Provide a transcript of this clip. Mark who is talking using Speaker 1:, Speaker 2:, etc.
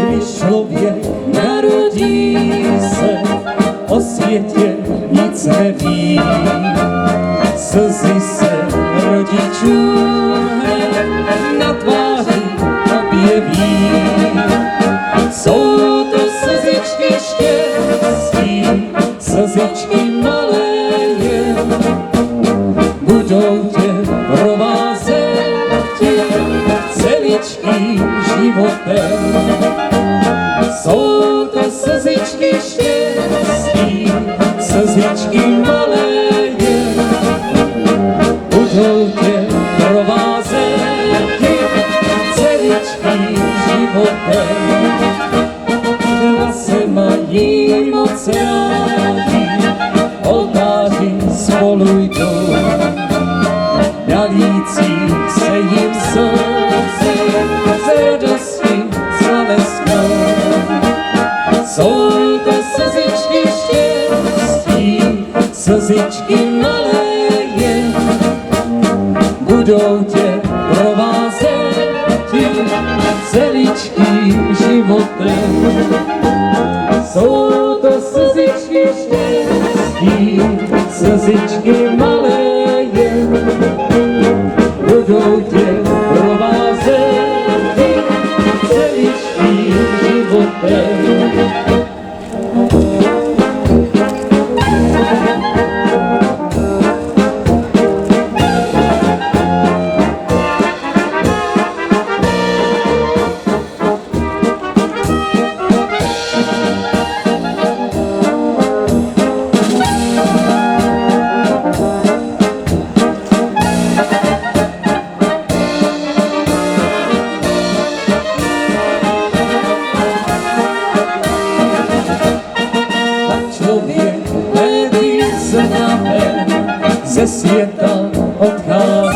Speaker 1: Když člověk narodí se, o světě nic neví, slzy se rodičů na tváři objeví. Jsou to slzičky štěstí, slzičky malé jen, budou tě provázet celečkým životem. Jsou to slzičky štěstí, slzičky malé jen, budou tě provázet celečkým životem. Dva se mají moc rádi, oltáři spolu jdou, dalící se jim slzy z radosti zalesknou. Jsou to slzičky štěstí, slzičky malé jen, budou tě provázet celečkým životem. Jsou to slzičky štěstí, slzičky malé jen, budou tě provázet celečkým životem. Člověk hledí se na ven, ze světa odchází.